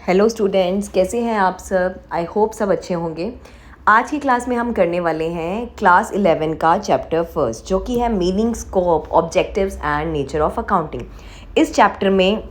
Hello students, कैसे हैं आप सब। आई होप सब अच्छे होंगे। आज की क्लास में हम करने वाले हैं क्लास 11 का चैप्टर फर्स्ट, जो कि है meaning, scope, objectives and nature of accounting. इस चैप्टर में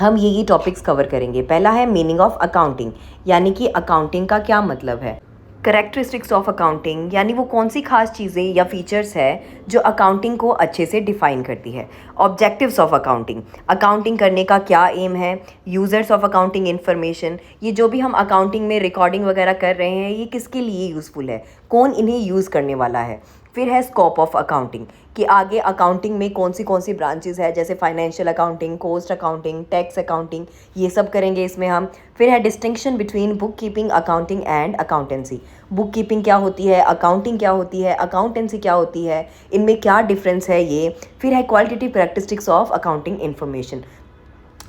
हम ये टॉपिक्स कवर करेंगे। पहला है मीनिंग ऑफ अकाउंटिंग, यानी कि अकाउंटिंग का क्या मतलब है। करेक्टरिस्टिक्स ऑफ अकाउंटिंग, यानी वो कौन सी खास चीज़ें या फीचर्स है जो अकाउंटिंग को अच्छे से डिफ़ाइन करती है। ऑब्जेक्टिव्स ऑफ अकाउंटिंग, अकाउंटिंग करने का क्या एम है। यूज़र्स ऑफ अकाउंटिंग इन्फॉर्मेशन, ये जो भी हम अकाउंटिंग में रिकॉर्डिंग वगैरह कर रहे हैं ये किसके लिए यूज़फुल है, कौन इन्हें यूज़ करने वाला है। फिर है स्कोप ऑफ अकाउंटिंग, कि आगे अकाउंटिंग में कौन सी ब्रांचेस है, जैसे financial accounting, cost accounting, tax accounting, ये सब करेंगे इसमें हम। फिर है distinction between book keeping, accounting and accountancy. Book keeping क्या होती है, अकाउंटिंग क्या होती है, अकाउंटेंसी क्या होती है, इनमें क्या डिफरेंस है ये। फिर है qualitative characteristics of accounting information,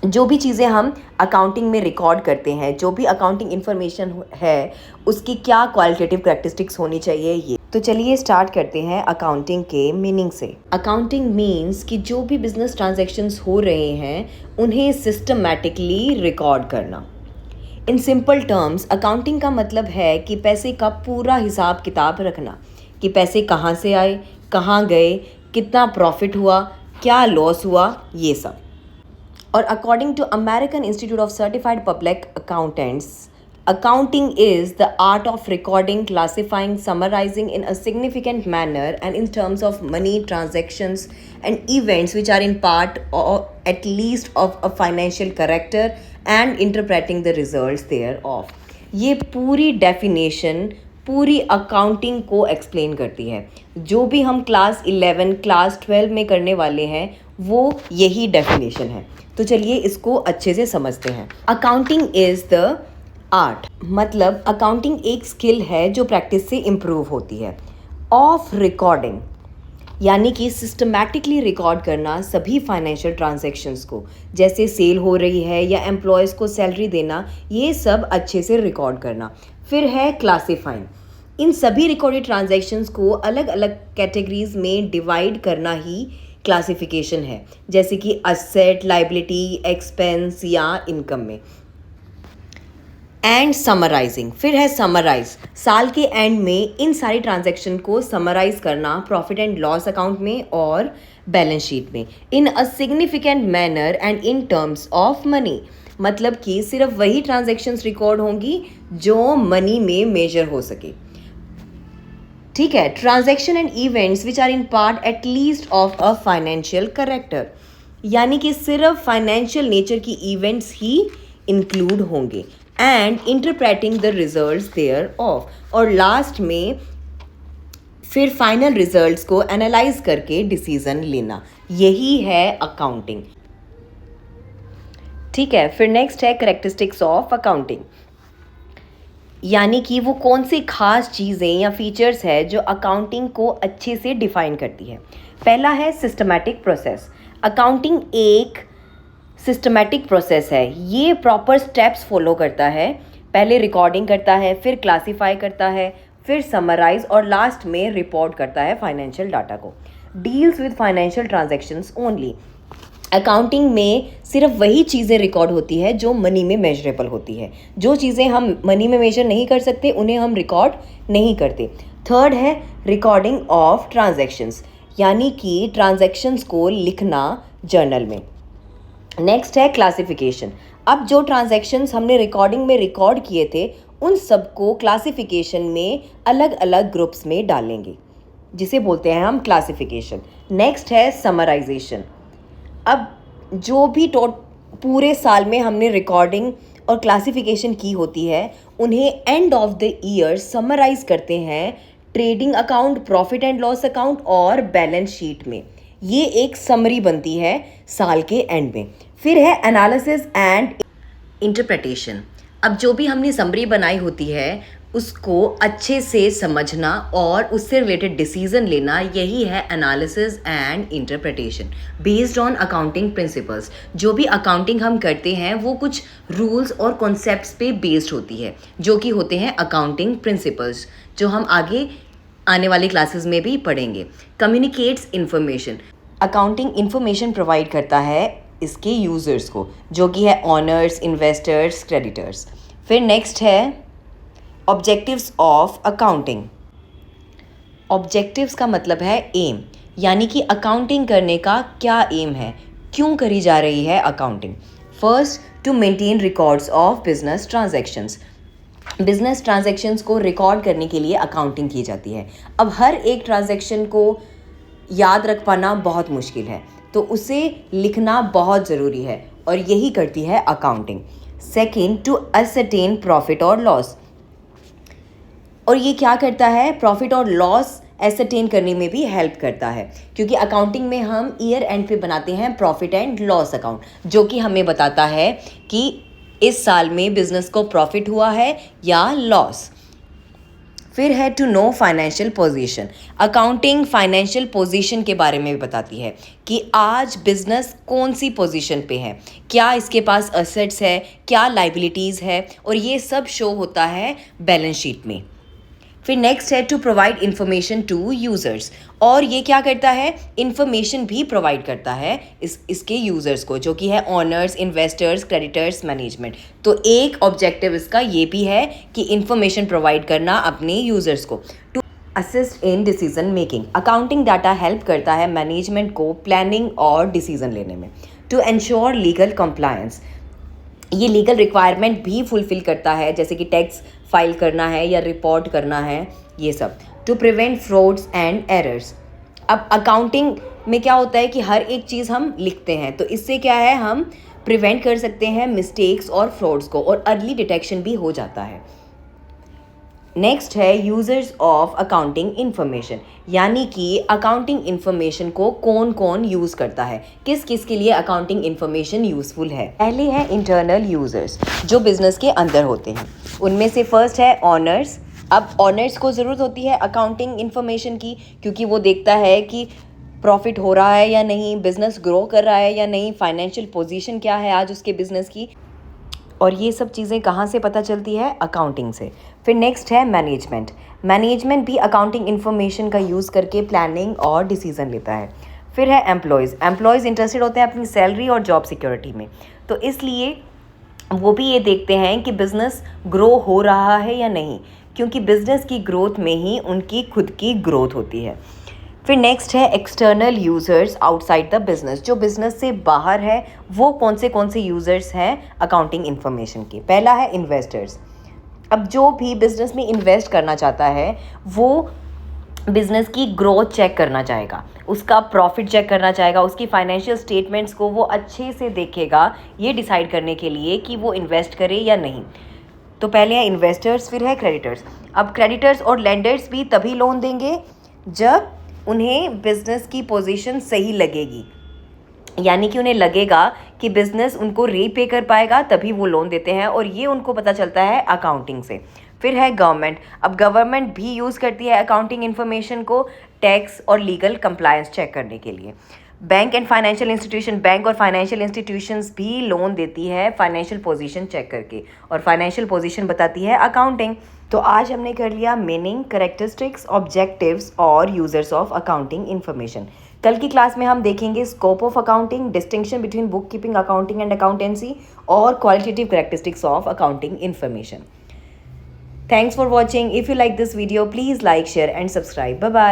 जो भी चीज़ें हम अकाउंटिंग में रिकॉर्ड करते हैं, जो भी अकाउंटिंग इन्फॉर्मेशन है, उसकी क्या क्वालिटेटिव कैरेक्टरिस्टिक्स होनी चाहिए ये। तो चलिए स्टार्ट करते हैं अकाउंटिंग के मीनिंग से। अकाउंटिंग मीन्स कि जो भी बिजनेस ट्रांजैक्शंस हो रहे हैं उन्हें सिस्टमैटिकली रिकॉर्ड करना। इन सिंपल टर्म्स अकाउंटिंग का मतलब है कि पैसे का पूरा हिसाब किताब रखना, कि पैसे कहाँ से आए, कहाँ गए, कितना प्रॉफिट हुआ, क्या लॉस हुआ, ये सब। और according to American institute of certified public accountants, accounting is the art of recording, classifying, summarizing in a significant manner and in terms of money, transactions and events which are in part or at least of a financial character and interpreting the results thereof. ये पूरी definition पूरी accounting को explain करती है। जो भी हम class 11 class 12 में करने वाले हैं वो यही डेफिनेशन है। तो चलिए इसको अच्छे से समझते हैं। अकाउंटिंग इज़ द आर्ट, मतलब अकाउंटिंग एक स्किल है जो प्रैक्टिस से इम्प्रूव होती है। ऑफ रिकॉर्डिंग, यानी कि सिस्टमैटिकली रिकॉर्ड करना सभी फाइनेंशियल ट्रांजैक्शंस को, जैसे सेल हो रही है या एम्प्लॉयज़ को सैलरी देना, ये सब अच्छे से रिकॉर्ड करना। फिर है क्लासीफाइंग, इन सभी रिकॉर्डेड ट्रांजैक्शंस को अलग अलग कैटेगरीज में डिवाइड करना ही क्लासिफिकेशन है, जैसे कि असेट, लाइबिलिटी, एक्सपेंस या इनकम में। एंड समराइजिंग, फिर है समराइज, साल के एंड में इन सारी ट्रांजैक्शन को समराइज करना प्रॉफिट एंड लॉस अकाउंट में और बैलेंस शीट में in a significant manner and in terms of money, मतलब कि सिर्फ वही ट्रांजैक्शंस रिकॉर्ड होंगी जो मनी में मेजर हो सके। ठीक है। Transaction and events which are in part at least of a financial character, यानी कि सिर्फ फाइनेंशियल नेचर की इवेंट्स ही इंक्लूड होंगे। And interpreting the results thereof, और लास्ट में फिर फाइनल रिजल्ट्स को एनालाइज करके डिसीजन लेना, यही है अकाउंटिंग। ठीक है। फिर नेक्स्ट है कैरेक्टरिस्टिक्स ऑफ अकाउंटिंग, यानी कि वो कौन सी खास चीज़ें या फीचर्स है जो अकाउंटिंग को अच्छे से डिफाइन करती है। पहला है सिस्टमैटिक प्रोसेस। अकाउंटिंग एक सिस्टमैटिक प्रोसेस है, ये प्रॉपर स्टेप्स फॉलो करता है। पहले रिकॉर्डिंग करता है, फिर क्लासीफाई करता है, फिर समराइज और लास्ट में रिपोर्ट करता है फाइनेंशियल डाटा को। Deals with financial transactions only, accounting में सिर्फ वही चीज़ें रिकॉर्ड होती है जो मनी में मेजरेबल होती है। जो चीज़ें हम मनी में मेजर नहीं कर सकते उन्हें हम रिकॉर्ड नहीं करते। थर्ड है रिकॉर्डिंग ऑफ ट्रांजैक्शंस, यानी कि ट्रांजैक्शंस को लिखना जर्नल में। नेक्स्ट है क्लासिफिकेशन, अब जो ट्रांजैक्शंस हमने रिकॉर्डिंग में रिकॉर्ड किए थे उन सबको क्लासिफिकेशन में अलग अलग ग्रुप्स में डालेंगे, जिसे बोलते हैं हम क्लासिफिकेशन। नेक्स्ट है समराइजेशन, अब जो भी पूरे साल में हमने रिकॉर्डिंग और क्लासिफिकेशन की होती है उन्हें end of the year summarise करते हैं trading account, profit and loss account और बैलेंस शीट में। ये एक समरी बनती है साल के एंड में। फिर है एनालिसिस एंड इंटरप्रिटेशन, अब जो भी हमने समरी बनाई होती है उसको अच्छे से समझना और उससे रिलेटेड डिसीजन लेना, यही है analysis and interpretation based on accounting principles. जो भी अकाउंटिंग हम करते हैं वो कुछ रूल्स और कॉन्सेप्ट्स पे बेस्ड होती है, जो कि होते हैं अकाउंटिंग प्रिंसिपल्स, जो हम आगे आने वाली क्लासेस में भी पढ़ेंगे। Communicates information, accounting information provide करता है इसके यूज़र्स को, जो कि है ऑनर्स, इन्वेस्टर्स, क्रेडिटर्स। फिर नेक्स्ट है ऑब्जेक्टिव्स ऑफ अकाउंटिंग। ऑब्जेक्टिव्स का मतलब है एम, यानी कि अकाउंटिंग करने का क्या एम है, क्यों करी जा रही है accounting. First, to maintain records of business transactions. Business transactions को रिकॉर्ड करने के लिए अकाउंटिंग की जाती है। अब हर एक ट्रांजैक्शन को याद रख पाना बहुत मुश्किल है, तो उसे लिखना बहुत ज़रूरी है और यही करती है accounting. Second, to ascertain profit और लॉस। और ये क्या करता है, प्रॉफिट और लॉस एसरटेन करने में भी हेल्प करता है, क्योंकि अकाउंटिंग में हम ईयर एंड पे बनाते हैं प्रॉफिट एंड लॉस अकाउंट, जो कि हमें बताता है कि इस साल में बिजनेस को प्रॉफिट हुआ है या लॉस। फिर है to know financial position. Accounting financial position के बारे में भी बताती है कि आज बिजनेस कौन सी पोजीशन पे है, क्या इसके पास असेट्स है, क्या लाइबिलिटीज़ है, और ये सब शो होता है बैलेंस शीट में। फिर नेक्स्ट है to provide information to users. और ये क्या करता है, इन्फॉर्मेशन भी प्रोवाइड करता है इसके यूज़र्स को, जो कि है ऑनर्स, इन्वेस्टर्स, क्रेडिटर्स, मैनेजमेंट। तो एक ऑब्जेक्टिव इसका ये भी है कि इन्फॉर्मेशन प्रोवाइड करना अपने यूज़र्स को। To assist in decision making. Accounting data help करता है मैनेजमेंट को प्लानिंग और डिसीजन लेने में। To ensure legal compliance. ये लीगल रिक्वायरमेंट भी फुलफ़िल करता है, जैसे कि टैक्स फाइल करना है या रिपोर्ट करना है, ये सब। To prevent frauds and errors. अब अकाउंटिंग में क्या होता है कि हर एक चीज़ हम लिखते हैं, तो इससे क्या है, हम प्रिवेंट कर सकते हैं मिस्टेक्स और फ्रॉड्स को, और अर्ली डिटेक्शन भी हो जाता है। नेक्स्ट है यूज़र्स ऑफ अकाउंटिंग इन्फॉर्मेशन, यानी कि अकाउंटिंग इन्फॉर्मेशन को कौन कौन यूज़ करता है, किस किस के लिए अकाउंटिंग इन्फॉर्मेशन यूज़फुल है। पहले है इंटरनल यूज़र्स, जो बिज़नेस के अंदर होते हैं। उनमें से फर्स्ट है ऑनर्स। अब ऑनर्स को ज़रूरत होती है अकाउंटिंग इन्फॉर्मेशन की, क्योंकि वो देखता है कि प्रॉफिट हो रहा है या नहीं, बिज़नेस ग्रो कर रहा है या नहीं, फाइनेंशियल पोजीशन क्या है आज उसके बिज़नेस की, और ये सब चीज़ें कहाँ से पता चलती है, अकाउंटिंग से। फिर नेक्स्ट है मैनेजमेंट। मैनेजमेंट भी अकाउंटिंग इन्फॉर्मेशन का यूज़ करके प्लानिंग और डिसीज़न लेता है। फिर है एम्प्लॉयज़। एम्प्लॉयज़ इंटरेस्टेड होते हैं अपनी सैलरी और जॉब सिक्योरिटी में, तो इसलिए वो भी ये देखते हैं कि बिज़नेस ग्रो हो रहा है या नहीं, क्योंकि बिज़नेस की ग्रोथ में ही उनकी खुद की ग्रोथ होती है। फिर नेक्स्ट है external users outside the business. जो बिज़नेस से बाहर है वो कौन से यूज़र्स हैं अकाउंटिंग इन्फॉर्मेशन के। पहला है इन्वेस्टर्स। अब जो भी बिज़नेस में इन्वेस्ट करना चाहता है वो बिज़नेस की ग्रोथ चेक करना चाहेगा, उसका प्रॉफिट चेक करना चाहेगा, उसकी फाइनेंशियल स्टेटमेंट्स को वो अच्छे से देखेगा, ये डिसाइड करने के लिए कि वो इन्वेस्ट करे या नहीं। तो पहले है इन्वेस्टर्स, फिर है क्रेडिटर्स। अब क्रेडिटर्स और लेंडर्स भी तभी लोन देंगे जब उन्हें बिज़नेस की पोजीशन सही लगेगी, यानी कि उन्हें लगेगा कि बिज़नेस उनको रीपे कर पाएगा, तभी वो लोन देते हैं, और ये उनको पता चलता है अकाउंटिंग से। फिर है गवर्नमेंट। अब गवर्नमेंट भी यूज़ करती है अकाउंटिंग इन्फॉर्मेशन को टैक्स और लीगल कंप्लायंस चेक करने के लिए। Bank and financial institution. Bank और फाइनेंशियल इंस्टीट्यूशंस भी लोन देती है फाइनेंशियल पोजीशन चेक करके, और फाइनेंशियल पोजीशन बताती है अकाउंटिंग। तो आज हमने कर लिया मीनिंग, कैरेक्टरिस्टिक्स, ऑब्जेक्टिव्स और यूजर्स ऑफ अकाउंटिंग इन्फॉर्मेशन। कल की क्लास में हम देखेंगे scope of accounting, distinction between book keeping, accounting and accountancy, और qualitative characteristics of accounting information. Thanks for watching. If you like this video, please like, share and subscribe. Bye bye.